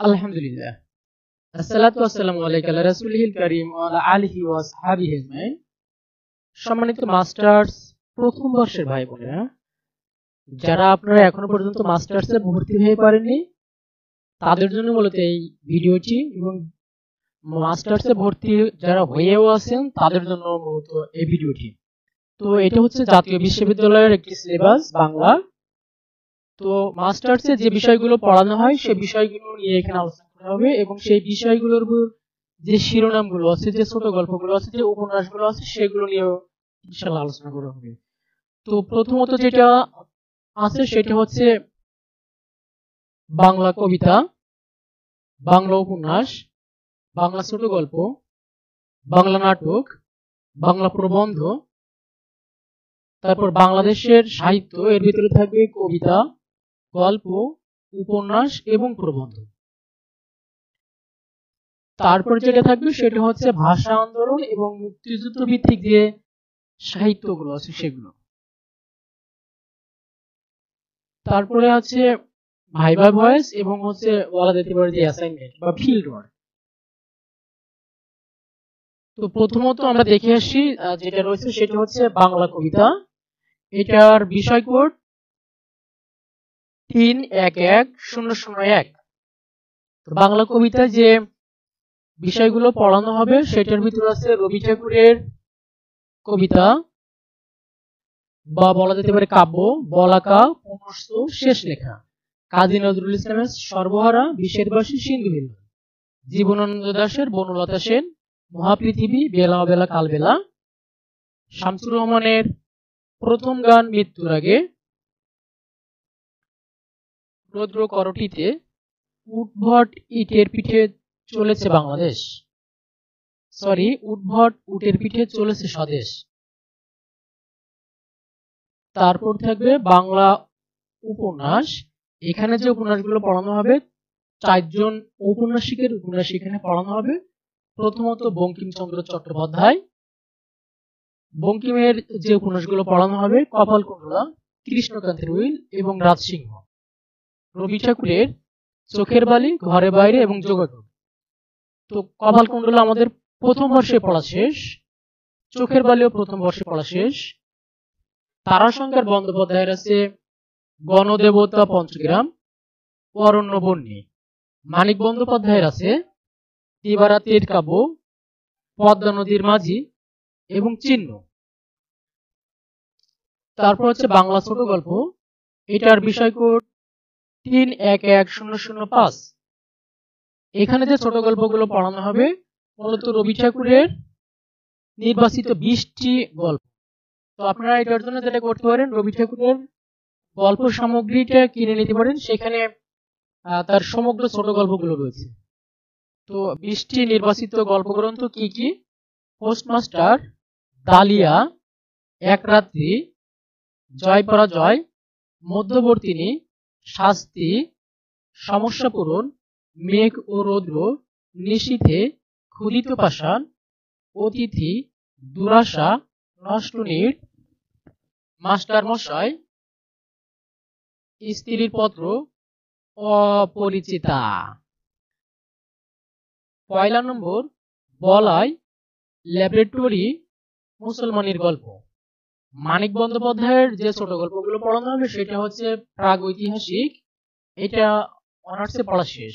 আলহামদুলিল্লাহ। আসসালাতু ওয়াসসালামু আলাইকা আলা রাসূলিল কারীম ওয়া আলা আলিহি ওয়া আসহাবিহি আজমাইন। সম্মানিত মাস্টার্স প্রথম বর্ষের ভাই বোনেরা, যারা আপনারা এখনো পর্যন্ত মাস্টার্সে ভর্তি হয়ে পারেননি, তাদের জন্য মূলত এই ভিডিওটি, এবং মাস্টার্সে ভর্তি যারা হয়েও আছেন তাদের জন্য মূলত এই ভিডিওটি। তো এটা হচ্ছে জাতীয় বিশ্ববিদ্যালয়ের একটি সিলেবাস বাংলা। তো মাস্টার্সে যে বিষয়গুলো পড়ানো হয় সেই বিষয়গুলো নিয়ে এখানে আলোচনা করা হবে, এবং সেই বিষয়গুলোর যে শিরোনামগুলো আছে, যে ছোট গল্পগুলো আছে, যে উপন্যাসগুলো আছে, সেগুলো নিয়েও ইনশাআল্লাহ আলোচনা করা হবে। তো প্রথমত যেটা আছে সেটা হচ্ছে বাংলা কবিতা, বাংলা উপন্যাস, বাংলা ছোট গল্প, বাংলা নাটক, বাংলা প্রবন্ধ, তারপর বাংলাদেশের সাহিত্য, এর ভিতরে থাকবে কবিতা, গল্প, উপন্যাস এবং প্রবন্ধ। তারপর যেটা থাকবে সেটা হচ্ছে ভাষা আন্দোলন এবং মুক্তিযুদ্ধ ভিত্তিক যে সাহিত্যগুলো আছে সেগুলো। তারপরে আছে ভাইবা ভয়েস এবং হচ্ছে বলা যেতে পারে যে অ্যাসাইনমেন্ট বা ফিল্ড ওয়ার্ক। তো প্রথমত আমরা দেখে আসি যেটা রয়েছে সেটা হচ্ছে বাংলা কবিতা। এটার বিষয় কোড 311001। বাংলা কবিতায় যে বিষয়গুলো পড়ানো হবে সেটার ভিতরে আছে রবি ঠাকুরের কবিতা বা বলা যেতে পারে কাব্য, বলাকা, পুনশ্চ, শেষ লেখা, কাজী নজরুল ইসলামের সর্বহারা, বিশেরবাসী, সিন্ধুবিল, জীবনানন্দ দাশের বনলতা সেন, মহাপৃথিবী, বেলা অবেলা কালবেলা, শামসুর রহমানের প্রথম গান মৃত্যুর আগে, রৌদ্র করটিতে, উদ্ভট ইটের পিঠে চলেছে বাংলাদেশ, উদ্ভট উটের পিঠে চলেছে স্বদেশ। তারপর থাকবে বাংলা উপন্যাস। এখানে যে উপন্যাসগুলো পড়ানো হবে, 4 জন ঔপন্যাসিকের উপন্যাস এখানে পড়ানো হবে। প্রথমত বঙ্কিমচন্দ্র চট্টোপাধ্যায়। বঙ্কিমের যে উপন্যাসগুলো পড়ানো হবে কপালকুণ্ডলা, কৃষ্ণকান্তের উইল এবং রাজসিংহ। রবি ঠাকুরের চোখের বালি, ঘরে বাইরে এবং যোগাযোগ। তো কপালকুণ্ডলা আমাদের প্রথম বর্ষে পড়া শেষ, চোখের বালিও প্রথম বর্ষে পড়া শেষ। তারাশঙ্কর বন্দ্যোপাধ্যায়ের আছে গণদেবতা পঞ্চগ্রাম, অরণ্য বন্যী। মানিক বন্দ্যোপাধ্যায়ের আছে দিবারাত্রির কাব্য, পদ্মা নদীর মাঝি এবং চিহ্ন। তারপর হচ্ছে বাংলা ছোট গল্প। এটার বিষয় কোড 311005। এখানে যে ছোট গল্পগুলো পড়ানো হবে মূলত রবি ঠাকুরের নির্বাচিত 20টি গল্প। তো আপনারা এটার জন্য যেটা করতে পারেন, রবি ঠাকুরের গল্প সামগ্রীটা কিনে নিতে পারেন, সেখানে তার সমগ্র ছোট গল্পগুলো রয়েছে। তো 20টি নির্বাচিত গল্পগ্রন্থ কি কি? পোস্টমাস্টার, ডালিয়া, এক রাত্রি, জয় পরাজয়, মধ্যবর্তিনী, শাস্তি, সমস্যা পূরণ, মেঘ ও রৌদ্র, নিশীথে, ক্ষুধিত পাষাণ, অতিথি, দুরাশা, নষ্টনীড়, মাস্টার মশাই, স্ত্রীর পত্র, অপরিচিতা। পয়লা নম্বর বলাই, ল্যাবরেটরি, মুসলমানের গল্প। মানিক বন্দ্যোপাধ্যায়ের যে ছোট গল্পগুলো পড়ানো হবে সেটা হচ্ছে প্রাগৈতিহাসিক। এটা অনার্সে পড়া শেষ।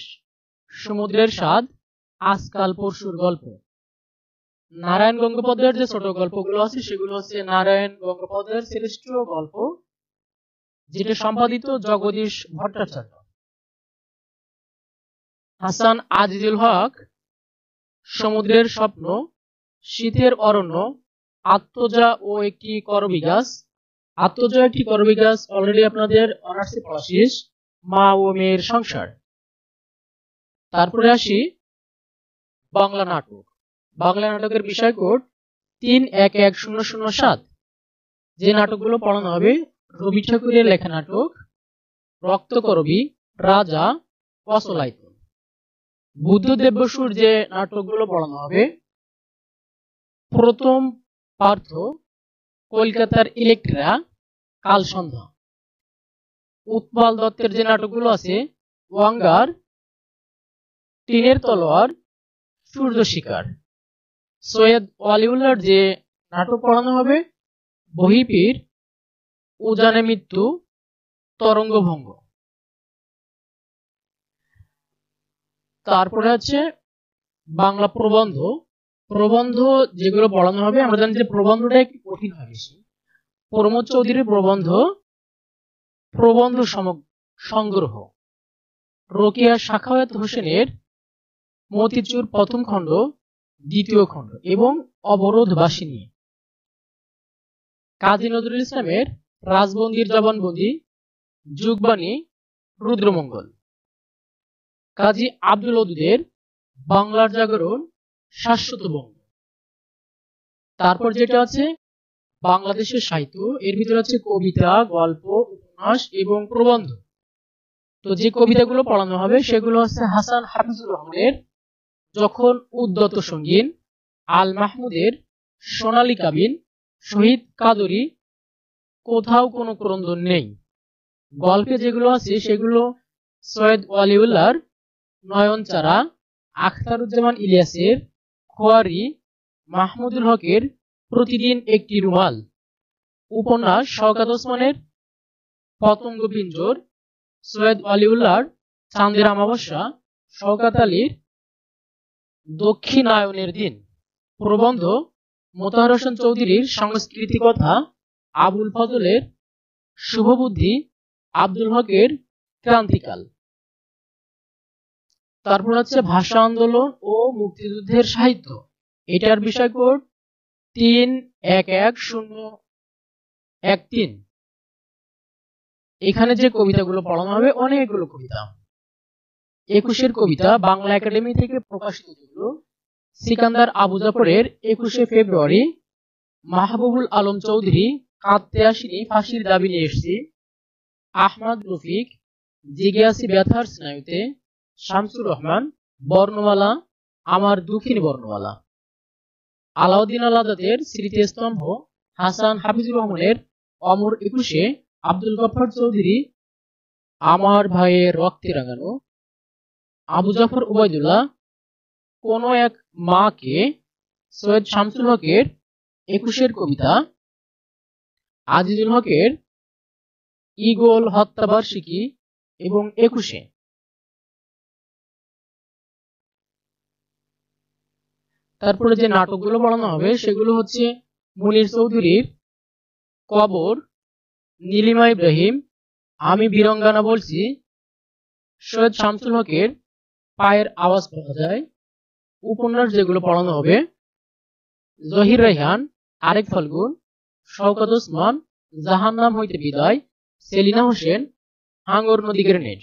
সমুদ্রের স্বাদ, আজকাল পরশুর গল্প। নারায়ণ গঙ্গোপাধ্যায়ের যে ছোট গল্পগুলো আছে সেগুলো হচ্ছে নারায়ণ গঙ্গোপাধ্যায়ের শ্রেষ্ঠ গল্প, যেটা সম্পাদিত জগদীশ ভট্টাচার্য। হাসান আজিজুল হক, সমুদ্রের স্বপ্ন, শীতের অরণ্য, আত্মজা ও একটি করবী গাছ। আত্মজা একটি করবী গাছ অলরেডি আপনাদের অনার্সে পড়া শেষ। মা ও মেয়ের সংসার। তারপরে আসি বাংলা নাটক। বাংলা নাটকের বিষয় কোড 311007। যে নাটকগুলো পড়ানো হবে রবি ঠাকুরের লেখা নাটক রক্তকরবী, রাজা, অচলায়িত। বুদ্ধদেব বসুর যে নাটকগুলো পড়ানো হবে প্রথম পার্থ, কলকাতার ইলেকট্রা, কাল সন্ধ্যা। উৎপল দত্তের যে নাটকগুলো আছে ওয়াঙ্গার, টিনের তলোয়ার, সূর্য শিকার। সৈয়দ ওয়ালিউল্লাহর যে নাটক পড়ানো হবে বহিপীর, উজানে মৃত্যু, তরঙ্গভঙ্গ। তারপরে আছে বাংলা প্রবন্ধ। প্রবন্ধ যেগুলো পড়ানো হবে, আমরা জানি যে প্রবন্ধটা একটু কঠিন হয় বেশি। প্রমোদ চৌধুরীর প্রবন্ধ, প্রবন্ধ সংগ্রহ। রোকেয়া সাখাওয়াত হোসেনের মতিচুর প্রথম খণ্ড, দ্বিতীয় খণ্ড এবং অবরোধবাসিনী। কাজী নজরুল ইসলামের রাজবন্দির জবানবন্দি, যুগবাণী, রুদ্রমঙ্গল। কাজী আব্দুল ওদুদের বাংলার জাগরণ, শাশ্বত বঙ্গ। তারপর যেটা আছে বাংলাদেশের সাহিত্য, এর ভিতরে আছে কবিতা, গল্প, উপন্যাস এবং প্রবন্ধ। তো যে কবিতাগুলো পড়ানো হবে সেগুলো হচ্ছে হাসান হাফিজুর রহমানের যখন উদ্যত সঙ্গীন, আল মাহমুদের সোনালী কাবিন, শহীদ কাদরী কোথাও কোনো ক্রন্দন নেই। গল্পে যেগুলো আছে সেগুলো সৈয়দ ওয়ালিউল্লাহর নয়নচারা, আখতারুজ্জামান ইলিয়াসের খোয়ারি, মাহমুদুল হকের প্রতিদিন একটি রুমাল। উপন্যাস শওকত ওসমানের পতঙ্গ পিঞ্জর, সৈয়দ ওয়ালিউল্লাহর চাঁদের অমাবস্যা, শওকত আলীর দক্ষিণায়নের দিন। প্রবন্ধ মোতাহার হোসেন চৌধুরীর সংস্কৃতি কথা, আবুল ফজলের শুভবুদ্ধি, আব্দুল হকের ক্রান্তিকাল। তারপর হচ্ছে ভাষা আন্দোলন ও মুক্তিযুদ্ধের সাহিত্য। এটার বিষয় কোড 3110113। এখানে যে কবিতাগুলো পড়ানো হবে অনেকগুলো কবিতা। 21-এর কবিতা বাংলা একাডেমি থেকে প্রকাশিত যেগুলো: সিকান্দার আবু জাফরের 21শে ফেব্রুয়ারি, মাহবুবুল আলম চৌধুরী কাঁদতে আসিনি ফাঁসির দাবি নিয়ে এসেছি, আহমদ রফিক জেগে আছি ব্যথার স্নায়ুতে, শামসুর রহমান বর্ণমালা আমার দুঃখিনী বর্ণমালা, আলাউদ্দিন আল আজাদের স্মৃতিস্তম্ভ, হাসান হাফিজুর রহমানের অমর 21-এ, আব্দুল গফফার চৌধুরী আমার ভাইয়ের রক্তে রাঙানো, আবু জাফর উবাইদুল্লাহ কোন এক মাকে, সৈয়দ শামসুল হকের 21-এর কবিতা, আজিজুল হকের ঈগল হত্যাবার্ষিকী এবং 21-এ। তারপরে যে নাটকগুলো পড়ানো হবে সেগুলো হচ্ছে মুনির চৌধুরীর কবর, নীলিমা ইব্রাহিম আমি বীরঙ্গানা বলছি, সৈয়দ শামসুল হকের পায়ের আওয়াজ পাওয়া যায়। উপন্যাস যেগুলো পড়ানো হবে জহির রায়হান আরেক ফাল্গুন, শওকত ওসমান জাহান্নাম হইতে বিদায়, সেলিনা হোসেন হাঙ্গর নদী গ্রেনেড।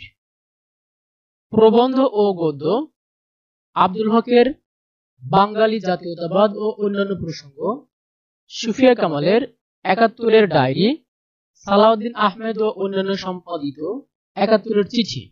প্রবন্ধ ও গদ্য আব্দুল হকের বাঙালি জাতীয়তাবাদ ও অন্যান্য প্রসঙ্গ, সুফিয়া কামালের 71-এর ডায়েরি, সালাউদ্দিন আহমেদ ও অন্যান্য সম্পাদিত 71-এর চিঠি।